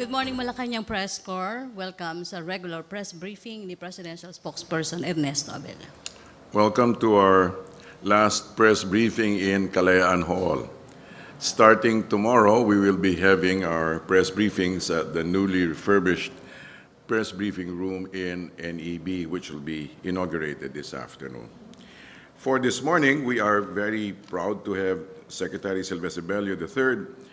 Good morning, Malacañang Press Corps. Welcome sa regular press briefing ni Presidential Spokesperson Ernesto Abela. Welcome to our last press briefing in Kalayaan Hall. Starting tomorrow, we will be having our press briefings at the newly refurbished press briefing room in NEB, which will be inaugurated this afternoon. For this morning, we are very proud to have Secretary Silvestre Bello III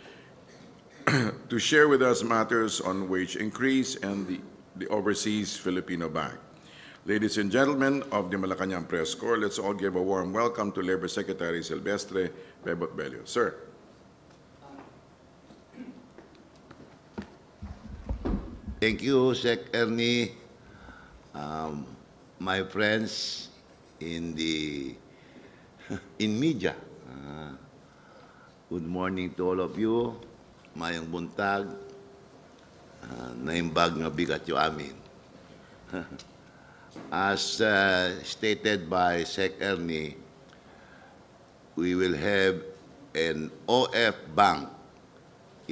to share with us matters on wage increase and the Overseas Filipino Bank. Ladies and gentlemen of the Malacañang Press Corps, let's all give a warm welcome to Labor Secretary Silvestre Bello. Sir. Thank you, Sec Ernie. My friends in media, good morning to all of you. Mayong buntag, naimbag nga bigat yung amin. As stated by Sec Ernie, we will have an OF Bank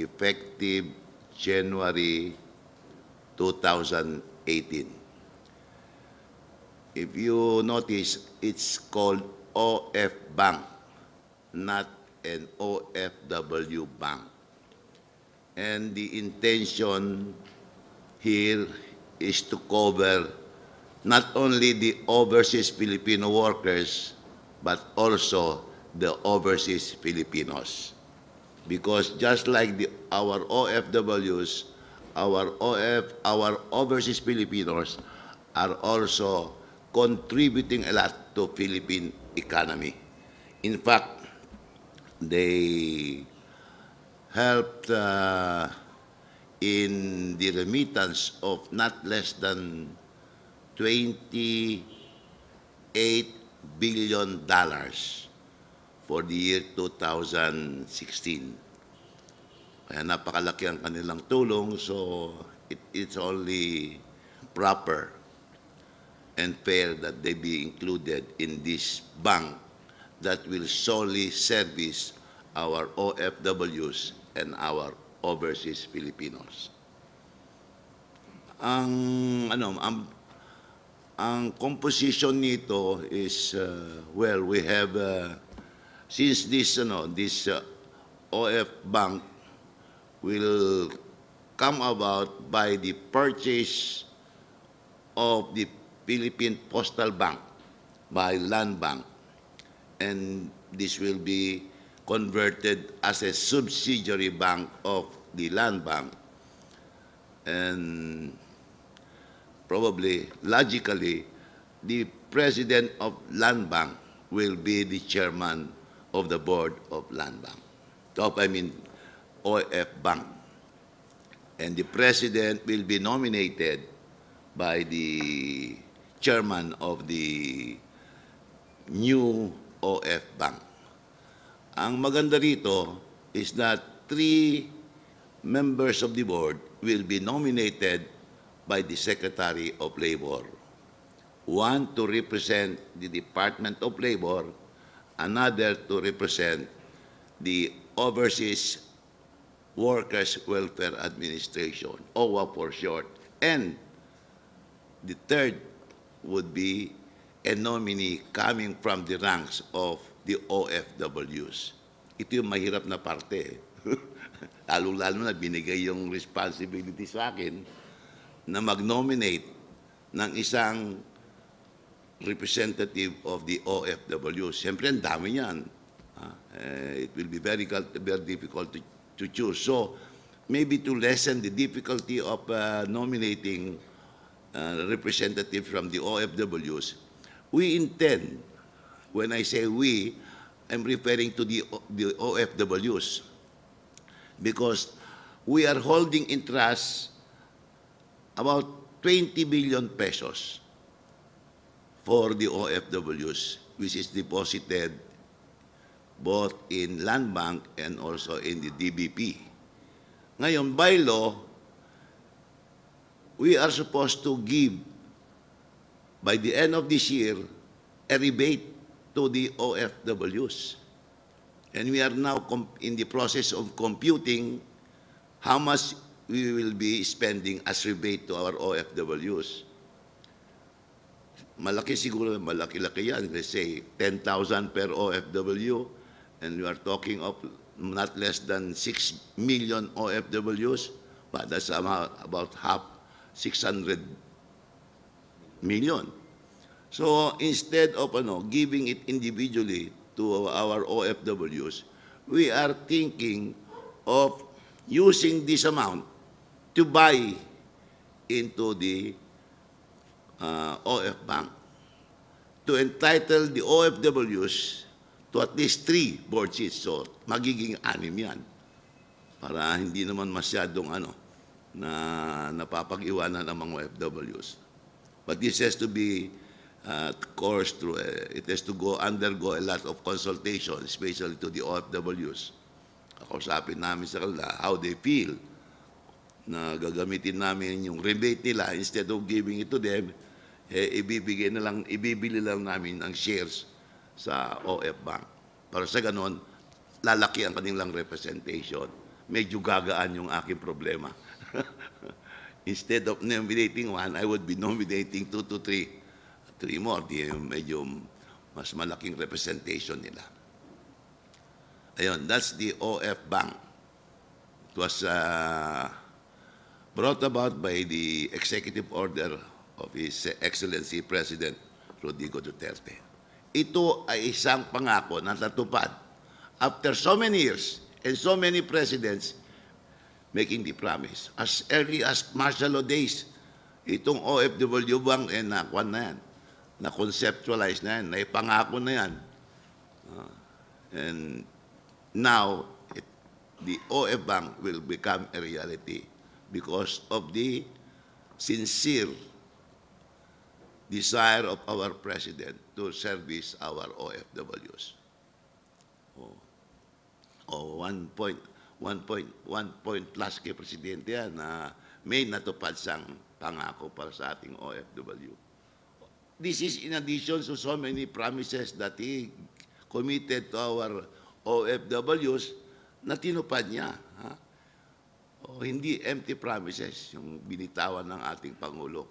effective January 2018. If you notice, it's called OF Bank, not an OFW Bank. And the intention here is to cover not only the overseas Filipino workers, but also the overseas Filipinos. Because just like our OFWs, our overseas Filipinos are also contributing a lot to Philippine economy. In fact, they helped in the remittance of not less than $28 billion for the year 2016. Kaya napakalaki ang kanilang tulong, so it's only proper and fair that they be included in this bank that will solely service our OFWs and our overseas Filipinos. Ang composition nito is well, we have since this OF Bank will come about by the purchase of the Philippine Postal Bank by Land Bank, and this will be converted as a subsidiary bank of the Land Bank, and probably, logically, the president of Land Bank will be the chairman of the board of Land Bank, OF Bank. And the president will be nominated by the chairman of the new OF Bank. Ang maganda rito is that 3 members of the board will be nominated by the Secretary of Labor. 1 to represent the Department of Labor, another to represent the Overseas Workers Welfare Administration, OWA for short, and the third would be a nominee coming from the ranks of the OFWs. Ito yung mahirap na parte. Lalo-lalo na binigay yung responsibility sa akin na mag-nominate ng isang representative of the OFWs. Siyempre, ang dami yan. It will be very difficult to choose. So, maybe to lessen the difficulty of nominating representatives from the OFWs, we intend, when I say we, I'm referring to the OFWs, because we are holding in trust about 20 billion pesos for the OFWs, which is deposited both in Land Bank and also in the DBP. Ngayon, by law, we are supposed to give, by the end of this year, a rebate to the OFWs. And we are now in the process of computing how much we will be spending as rebate to our OFWs. Malaki siguro, malaki-laki yan. Let's say 10,000 per OFW, and we are talking of not less than 6 million OFWs, but that's about half, 600 million. So instead of giving it individually to our OFWs, we are thinking of using this amount to buy into the OF Bank, to entitle the OFWs to at least 3 board seats. So magiging 6 yan. Para hindi naman masyadong na napapag-iwanan ang mga OFWs. But this has to be coursed through, it has to undergo a lot of consultation, especially to the OFWs. Kausapin namin sa kanila how they feel na gagamitin namin yung rebate nila. Instead of giving it to them, ibibili lang namin ang shares sa OF Bank. Para sa ganon, lalaki ang kanilang representation. Medyo gagaan yung aking problema. Instead of nominating 1, I would be nominating 2 to 3 more. Medyo mas malaking representation nila. Ayun, that's the OF Bank. It was brought about by the executive order of His Excellency President Rodrigo Duterte. Ito ay isang pangako na natupad after so many years and so many presidents making the promise. As early as martial law days, itong OFW Bank na-conceptualize na yan, naipangako na yan. And now, the OF Bank will become a reality because of the sincere desire of our President to service our OFWs. One point plus kay Presidente yan na may natupad siyang pangako para sa ating OFW. This is in addition to so many promises that he committed to our OFWs na tinupad niya. Hindi empty promises yung binitawan ng ating Pangulo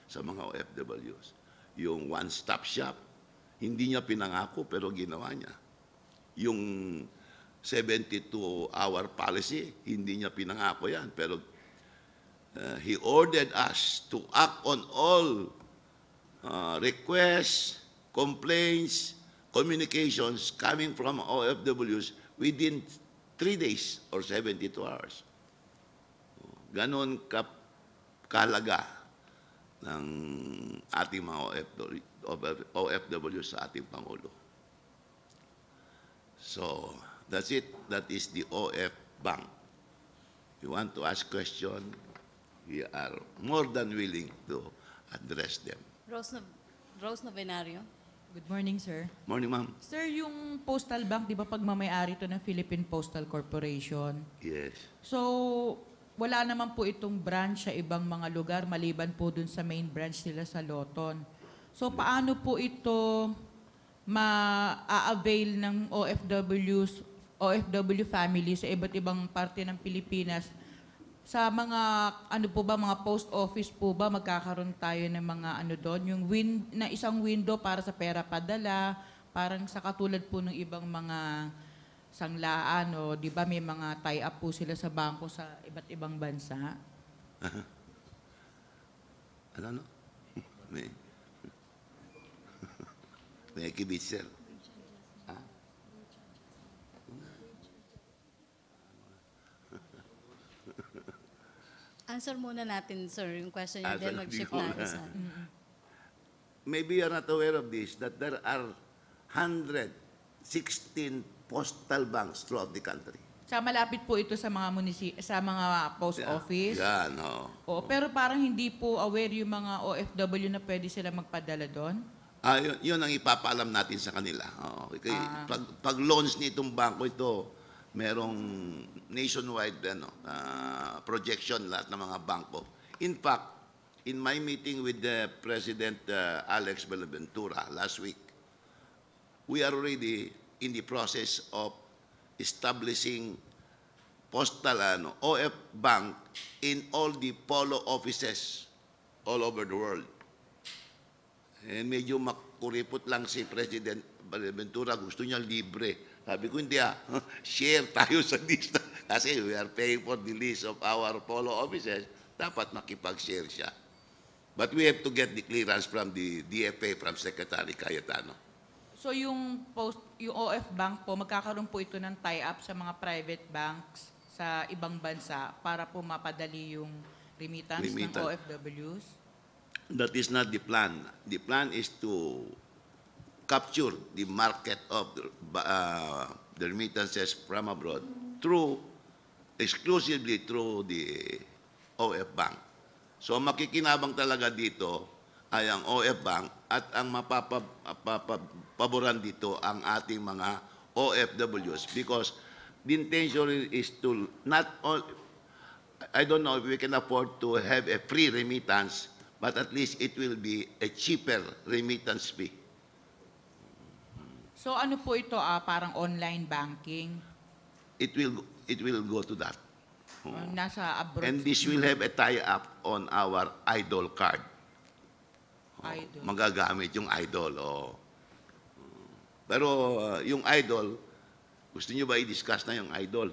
sa mga OFWs. Yung one-stop shop, hindi niya pinangako pero ginawa niya. Yung 72-hour policy, hindi niya pinangako yan. Pero he ordered us to act on all requests, complaints, communications coming from OFWs within 3 days or 72 hours. Ganon kahalaga ng ating mga OFW sa ating Pangulo. So, that's it. That is the OF Bank. You want to ask question, we are more than willing to address them. Rose Novenario. Good morning, sir. Morning, ma'am. Sir, yung postal bank, di ba pagmamayari ito ng Philippine Postal Corporation? Yes. So, wala naman po itong branch sa ibang mga lugar maliban po dun sa main branch nila sa Loton. So, paano po ito ma-avail ng OFW family sa iba't ibang parte ng Pilipinas? Sa mga, mga post office po ba, magkakaroon tayo ng mga doon? Yung isang window para sa pera padala, parang sa katulad po ng ibang mga sanglaan, di ba may mga tie-up po sila sa bangko sa iba't ibang bansa? Ano? May kibit, sir. Answer muna natin, sir, yung question niya, then mag-shift na isa. Maybe you're not aware of this, that there are 116 postal banks throughout the country. Sa malapit po ito sa mga sa mga post office. Yan, no. Pero parang hindi po aware yung mga OFW na pwede sila magpadala doon. Yun ang ipapaalam natin sa kanila. Pag launch nitong bangko ito, merong nationwide projection lahat ng mga bangko. In fact, in my meeting with the President Alex Buenaventura last week, we are already in the process of establishing postal OF Bank in all the polo offices all over the world. And medyo makuripot lang si President Ventura, gusto niya libre. Sabi ko, hindi share tayo sa lista. Kasi we are paying for the list of our polo offices, dapat makipag-share siya. But we have to get the clearance from the DFA, from Secretary Cayetano. So yung OF Bank po, magkakaroon po ito ng tie-up sa mga private banks sa ibang bansa para po mapadali yung remittance ng OFWs? That is not the plan. The plan is to capture the market of the remittances from abroad exclusively through the OF Bank. So makikinabang talaga dito ay ang OF Bank at ang mapapaboran dito ang ating mga OFWs because the intention is to not only, I don't know if we can afford to have a free remittance, but at least it will be a cheaper remittance fee. So ano po ito, parang online banking? It will go to that. Nasa abroad? And this will have a tie-up on our idol card. Idol. Magagamit yung idol. Pero yung idol, gusto nyo ba i-discuss na yung idol?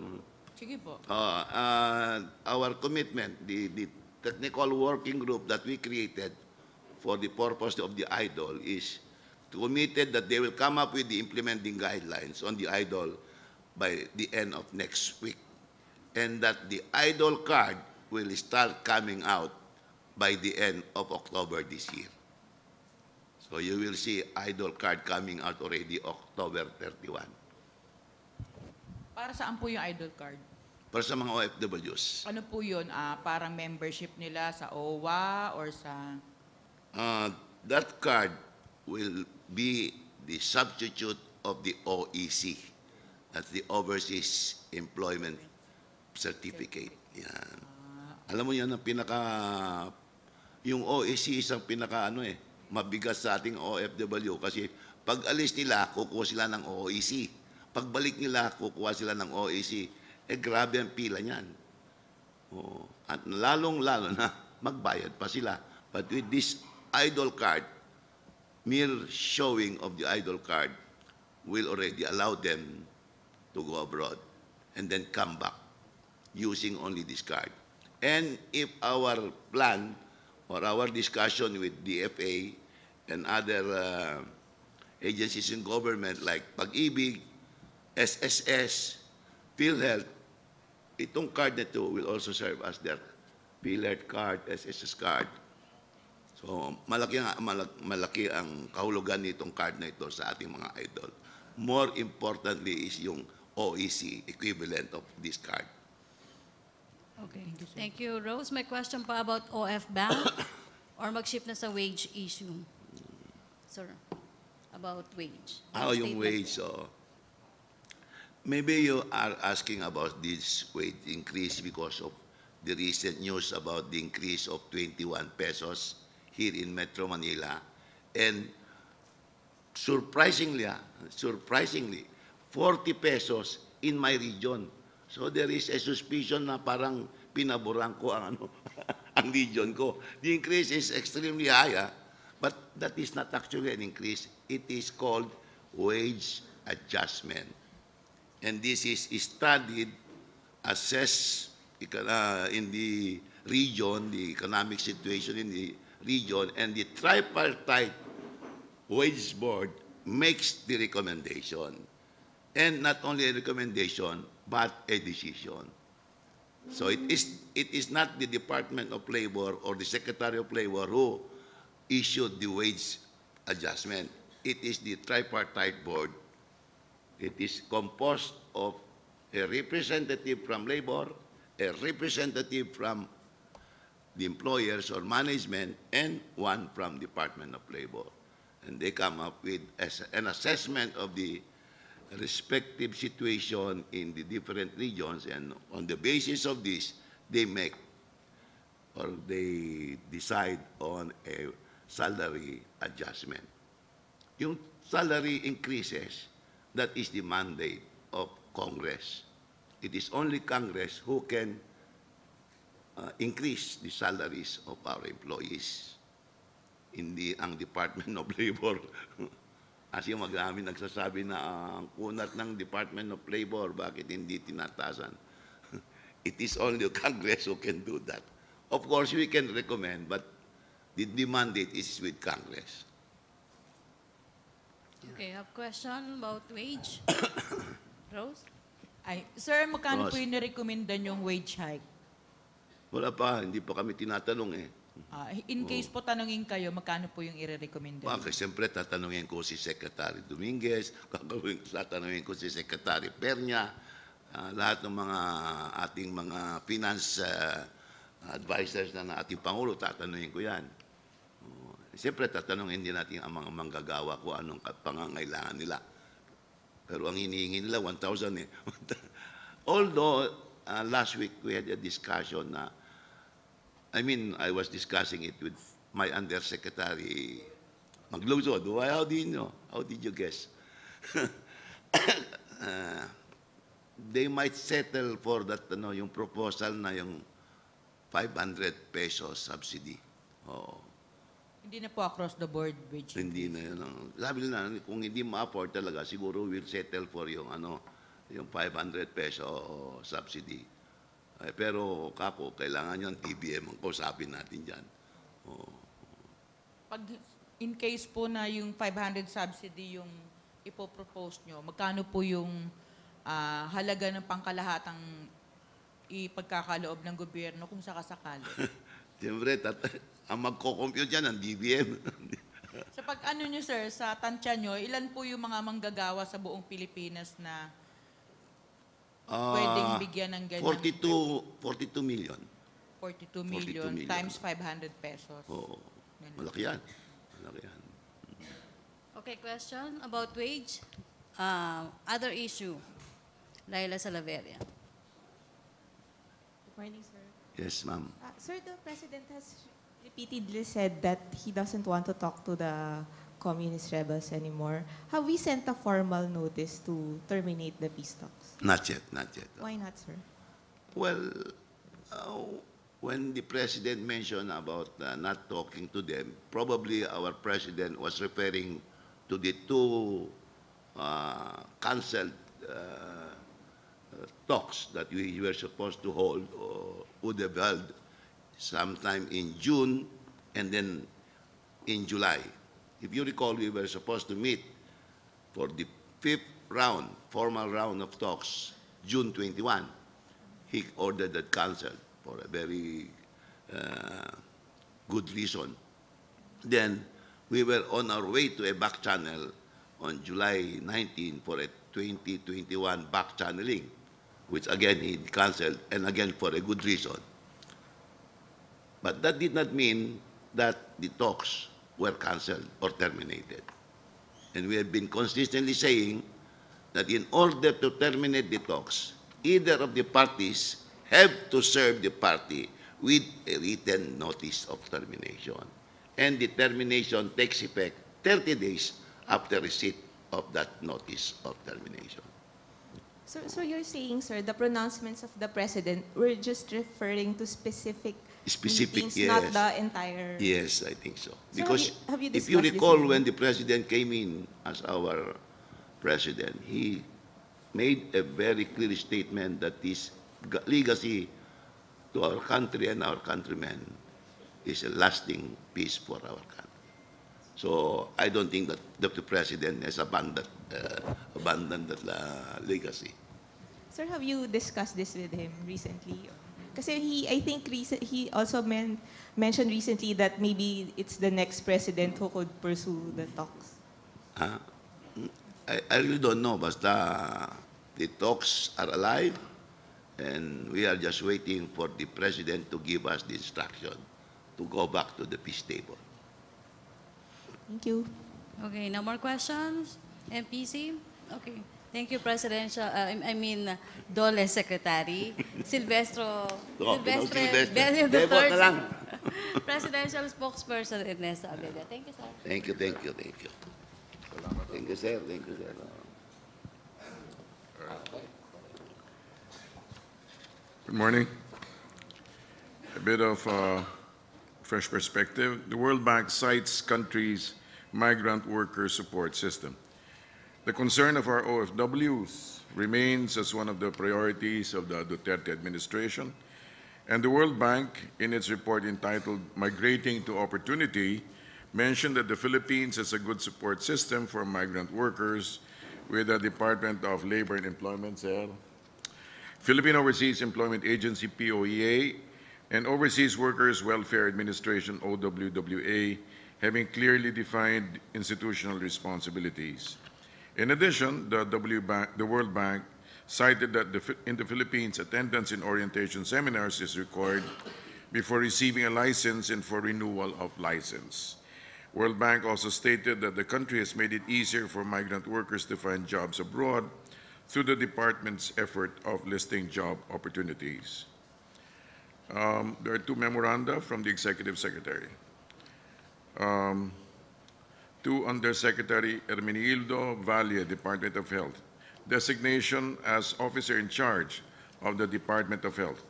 Sige po. Our commitment, the technical working group that we created for the purpose of the idol is committed that they will come up with the implementing guidelines on the idol by the end of next week. And that the idol card will start coming out by the end of October this year. So you will see idol card coming out already October 31. Para saan po yung idol card? Para sa mga OFWs. Ano po yun? Parang membership nila sa OWA or sa... That card will be the substitute of the OEC. That's the Overseas Employment Certificate. Yan. Alam mo yan ang yung OEC isang mabigat sa ating OFW kasi pag alis nila, kukuha sila ng OEC. Pagbalik nila, kukuha sila ng OEC. Grabe ang pila niyan. At lalong-lalo na, magbayad pa sila. But with this idol card, mere showing of the idol card will already allow them to go abroad and then come back using only this card. And if our plan or our discussion with DFA and other agencies in government like Pag-ibig, SSS, PhilHealth, itong card na ito will also serve as their PhilHealth card, SSS card. So, malaki ang kahulugan nitong card na ito sa ating mga idol. More importantly is yung OEC equivalent of this card. Okay. Thank you, Rose. May question pa about OF Bank or mag-shift na sa wage issue? Sir, about wage. Yung wage. Maybe you are asking about this wage increase because of the recent news about the increase of 21 pesos here in Metro Manila. And surprisingly, 40 pesos in my region. So there is a suspicion na parang pinaboran ko ang ang region ko. The increase is extremely high, but that is not actually an increase. It is called wage adjustment. And this is studied, assessed in the region, the economic situation in the region, and the tripartite wage board makes the recommendation. And not only a recommendation, but a decision. So it is not the Department of Labor or the Secretary of Labor who issued the wage adjustment. It is the tripartite board. It is composed of a representative from labor, a representative from the employers or management, and one from Department of Labor. And they come up with an assessment of the respective situation in the different regions, and on the basis of this, they make or they decide on a salary adjustment. Yung salary increases, that is the mandate of Congress. it is only Congress who can increase the salaries of our employees. Hindi ang Department of Labor. Kasi marami nagsasabi na ang kunat ng Department of Labor, bakit hindi tinatasan? It is only Congress who can do that. Of course, we can recommend, but the mandate is with Congress. Okay, have question about wage? Rose? Ay, sir, magkano po Boss. yung nirekomenda yung wage hike? Wala pa, hindi pa kami tinatanong eh. In case po tanungin kayo, magkano po yung i-recommenda? Bakit? Siyempre, tatanungin ko si Secretary Dominguez, tatanungin ko si Secretary Pernia, lahat ng mga ating mga finance advisors na ating Pangulo, tatanungin ko yan. Siyempre, tatanungin din natin ang mga manggagawa kung anong pangangailangan nila. Pero ang hinihingi nila, 1,000 eh. Although, last week we had a discussion na, I was discussing it with my Undersecretary Magluzod. How do you know? How did you guess? They might settle for that, yung proposal na yung 500 pesos subsidy. Oh, Hindi na po across the board wage. hindi na yun. Sabi nila, kung hindi ma-afford talaga, siguro we'll settle for yung, yung 500 peso subsidy. Pero kako, kailangan yung TBM ang kausapin natin dyan. Pag in case po na yung 500 subsidy yung ipopropose nyo, magkano po yung halaga ng pangkalahatang ipagkakaloob ng gobyerno kung sakasakali? Siyempre, ang magko-compute dyan ang DBM. Sa pag-ano nyo, sir, sa tansya nyo, ilan po yung mga manggagawa sa buong Pilipinas na pwedeng bigyan ng ganyan? 42 million. 42 million million. times 500 pesos. Oo. Ganun. Malaki yan. Malaki yan. Okay, question about wage. Other issue. Laila Salaveria. Good morning, sir. Yes, ma'am. Sir, the President has repeatedly said that he doesn't want to talk to the communist rebels anymore. Have we sent a formal notice to terminate the peace talks? Not yet, not yet. Why not, sir? Well, when the President mentioned about not talking to them, probably our President was referring to the two canceled talks that we were supposed to hold or would have held sometime in June and then in July. If you recall, we were supposed to meet for the fifth round, formal round of talks, June 21. He ordered that canceled for a very good reason. Then we were on our way to a back channel on July 19 for a 2021 back channeling, which again he canceled, and again for a good reason. But that did not mean that the talks were canceled or terminated. And we have been consistently saying that in order to terminate the talks, either of the parties have to serve the party with a written notice of termination. And the termination takes effect 30 days after receipt of that notice of termination. So you're saying, sir, the pronouncements of the President were just referring to specific meetings, Yes. not the entire... Yes, I think so. So Because have you if you discussed this recall, with him? when the President came in as our President, he made a very clear statement that this legacy to our country and our countrymen is a lasting peace for our country. So I don't think that the President has abandoned that legacy. Sir, have you discussed this with him recently? Kasi I think he also mentioned recently that maybe it's the next president who could pursue the talks. I really don't know, basta the talks are alive and we are just waiting for the President to give us the instruction to go back to the peace table. Thank you. Okay, no more questions? MPC? Okay. Thank you, Presidential, Dole Secretary, Silvestre Silvestre. Bello Debo na lang. III, Presidential Spokesperson Ernesto Abella. Thank you, sir. Thank you, thank you, thank you. Thank you, sir. Thank you, sir. Good morning. A bit of fresh perspective. The World Bank cites countries' migrant worker support system. The concern of our OFWs remains as one of the priorities of the Duterte administration, and the World Bank, in its report entitled Migrating to Opportunity, mentioned that the Philippines has a good support system for migrant workers with the Department of Labor and Employment, Philippine Overseas Employment Agency, POEA, and Overseas Workers Welfare Administration, OWWA, having clearly defined institutional responsibilities. In addition, the World Bank cited that in the Philippines, attendance in orientation seminars is required before receiving a license and for renewal of license. World Bank also stated that the country has made it easier for migrant workers to find jobs abroad through the department's effort of listing job opportunities. There are two memoranda from the Executive Secretary. To Undersecretary Hermenegildo Valle, Department of Health, designation as officer in charge of the Department of Health.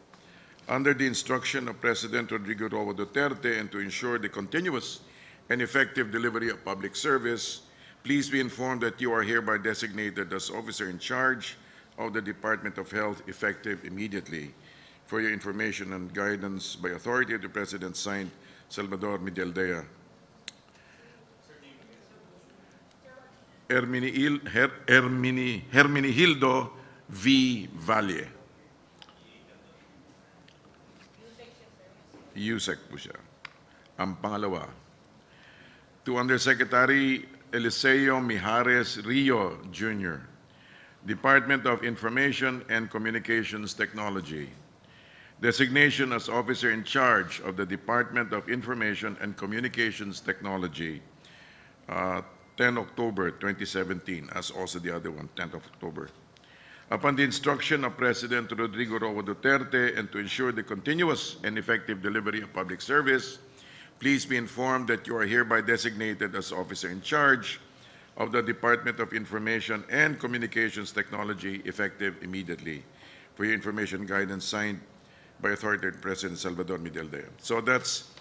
Under the instruction of President Rodrigo Roa Duterte and to ensure the continuous and effective delivery of public service, please be informed that you are hereby designated as officer in charge of the Department of Health effective immediately. For your information and guidance, by authority of the President, signed, Salvador Medialdea. Hermenegildo V. Valle. Yusek po siya. Ang pangalawa, to Undersecretary Eliseo Mijares Rio, Jr., Department of Information and Communications Technology. Designation as officer in charge of the Department of Information and Communications Technology, 10 October 2017, as also the other one, 10th of October. Upon the instruction of President Rodrigo Roa Duterte and to ensure the continuous and effective delivery of public service, please be informed that you are hereby designated as officer in charge of the Department of Information and Communications Technology effective immediately. For your information guidance, signed by authority of President Salvador Medialdea. So that's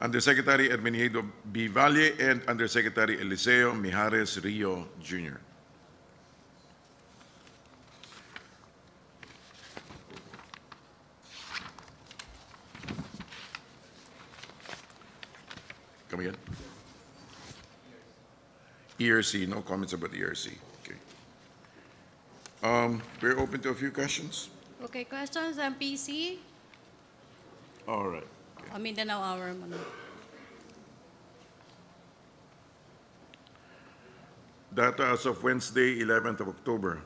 Undersecretary Hermenegildo B. Valle and Undersecretary Eliseo Mijares Rio, Jr. Come again? ERC, no comments about ERC. Okay. We're open to a few questions. Okay, questions, MPC? All right. Mindanao Hour muna. Data as of Wednesday, 11th of October.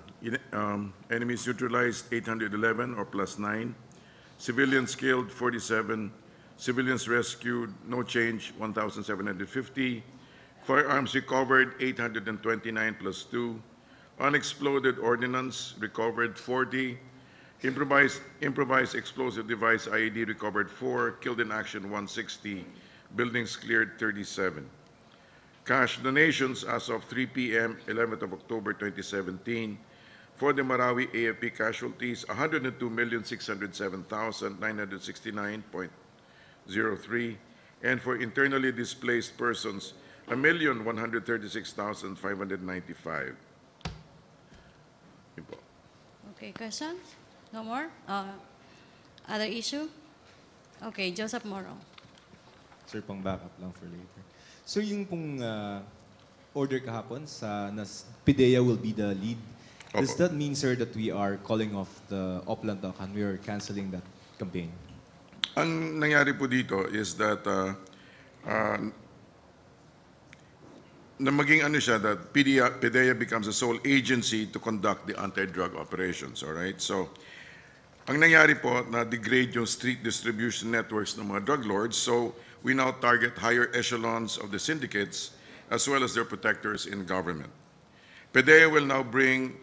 Enemies neutralized 811 or plus 9. Civilians killed 47. Civilians rescued, no change, 1,750. Firearms recovered 829 plus 2. Unexploded ordnance recovered 40. Improvised explosive device IED recovered 4, killed in action 160, buildings cleared 37. Cash donations as of 3 p.m. 11th of October 2017 for the Marawi AFP casualties 102,607,969.03 and for internally displaced persons 1,136,595. Okay, questions? No more? Other issue? Okay, Joseph Moro. Sir, pang backup lang for later. So yung pong order kahapon sa PIDEA will be the lead. Does that mean, sir, that we are calling off the Oplan and we are canceling that campaign? Ang nangyari po dito is that na maging ano siya, that PIDEA becomes a sole agency to conduct the anti-drug operations, all right? So, ang nangyari po, na-degrade yung street distribution networks ng mga drug lords, so we now target higher echelons of the syndicates as well as their protectors in government. PIDEA will now bring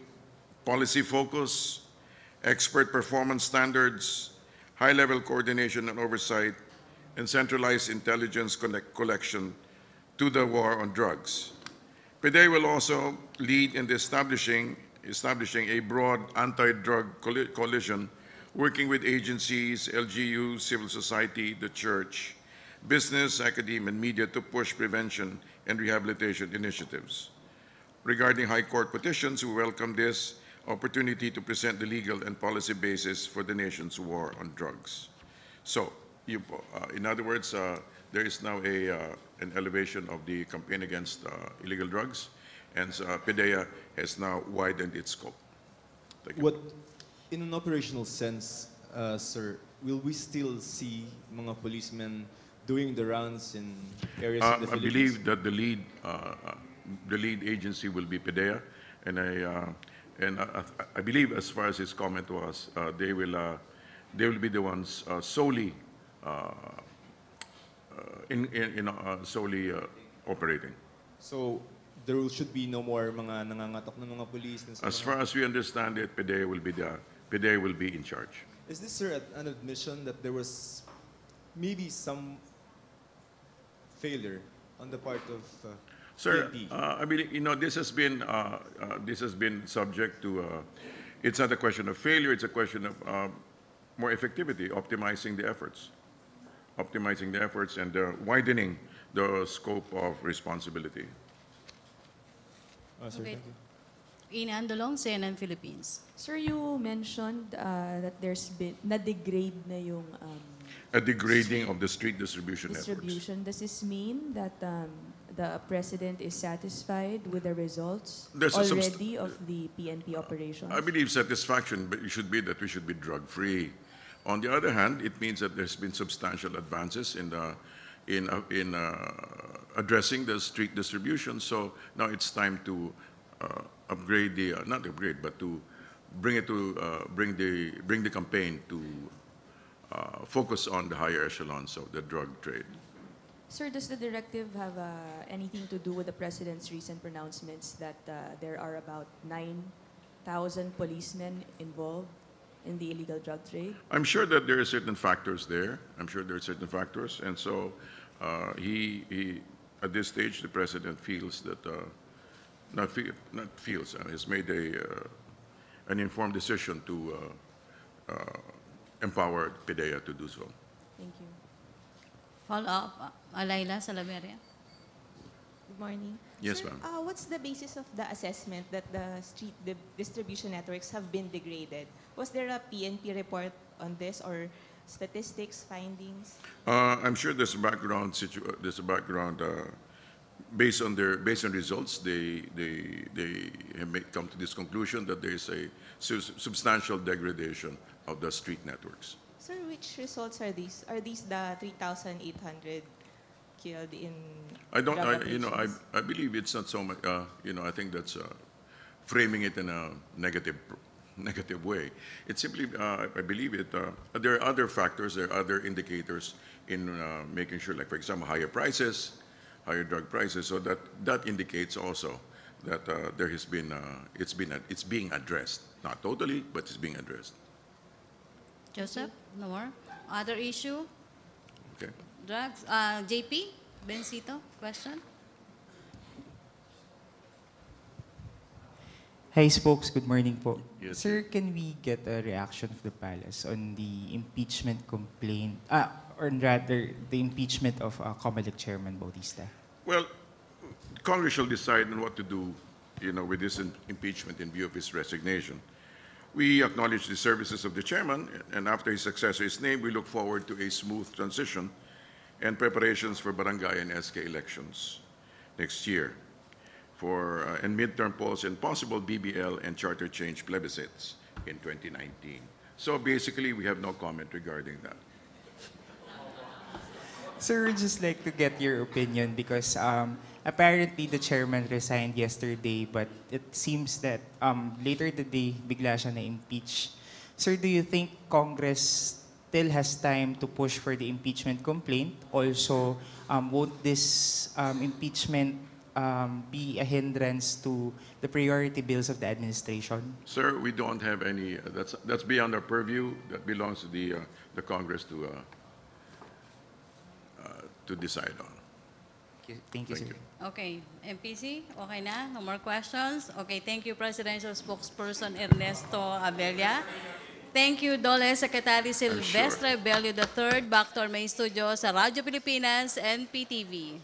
policy focus, expert performance standards, high-level coordination and oversight, and centralized intelligence collection to the war on drugs. PIDEA will also lead in establishing a broad anti-drug coalition working with agencies, LGU, civil society, the church, business, academia, and media to push prevention and rehabilitation initiatives. Regarding High Court petitions, we welcome this opportunity to present the legal and policy basis for the nation's war on drugs. So, in other words, there is now an elevation of the campaign against illegal drugs, and PDEA has now widened its scope. Thank you. What, in an operational sense, sir, will we still see mga policemen doing the rounds in areas of the I Philippines? believe that the lead agency will be PDEA, and I believe, as far as his comment was, they will be the ones solely solely operating. So there should be no more mga nangangatok ng mga police. As far as we understand it, PDEA will be in charge. Is this, sir, an admission that there was maybe some failure on the part of Sir, PNP? I mean, this has been subject to. It's not a question of failure; it's a question of more effectivity, optimizing the efforts, and widening the scope of responsibility. Sir, Okay. thank you. Ina Andolong, CNN Philippines. Sir, you mentioned that there's been na-degrade na yung A degrading of the street distribution efforts. distribution. Does this mean that the president is satisfied with the results There's a already of the PNP operations? I believe satisfaction, but it should be that we should be drug-free. On the other hand, it means that there's been substantial advances in addressing the street distribution. So now it's time to upgrade not upgrade, but to bring the campaign to focus on the higher echelons of the drug trade. Sir, does the directive have anything to do with the president's recent pronouncements that there are about 9,000 policemen involved in the illegal drug trade? I'm sure that there are certain factors there. I'm sure there are certain factors, and so he at this stage, the president feels that has made an informed decision to empower PDEA to do so. Thank you. Follow-up, Alayla Salaveria. Good morning. Yes, Sir, ma'am. what's the basis of the assessment that the distribution networks have been degraded? Was there a PNP report on this or statistics, findings? I'm sure there's a background. Based on results, they have come to this conclusion that there is a substantial degradation of the street networks. Sir, which results are these? Are these the 3,800 killed in drug operations? I believe it's not so much. I think that's framing it in a negative way. It's simply, I believe it. There are other factors, there are other indicators in making sure, like for example, higher prices, higher drug prices. So that indicates also that there has been, it's being addressed. Not totally, but it's being addressed. Joseph, no more? Other issue? Okay. Drugs? JP, Bencito, question? Hi, spokes. Good morning po. Yes, Sir, can we get a reaction of the palace on the impeachment complaint, or rather, the impeachment of Comelec Chairman Bautista? Well, Congress shall decide on what to do, with this impeachment in view of his resignation. We acknowledge the services of the chairman, and after his successor is named, we look forward to a smooth transition and preparations for barangay and SK elections next year, and midterm polls and possible BBL and charter change plebiscites in 2019. So basically, we have no comment regarding that. Sir, we'd just like to get your opinion because apparently the chairman resigned yesterday, but it seems that later today, bigla siya na-impeach. Sir, do you think Congress still has time to push for the impeachment complaint? Also, won't this impeachment be a hindrance to the priority bills of the administration? Sir, we don't have any, that's beyond our purview. That belongs to the Congress to decide on. Thank you, sir. Thank you. Okay, MPC, okay na? No more questions? Okay, thank you, Presidential Spokesperson Ernesto Abella. Thank you, Dole Secretary Silvestre Bello III. Back to our main studio sa Radyo Pilipinas and PTV.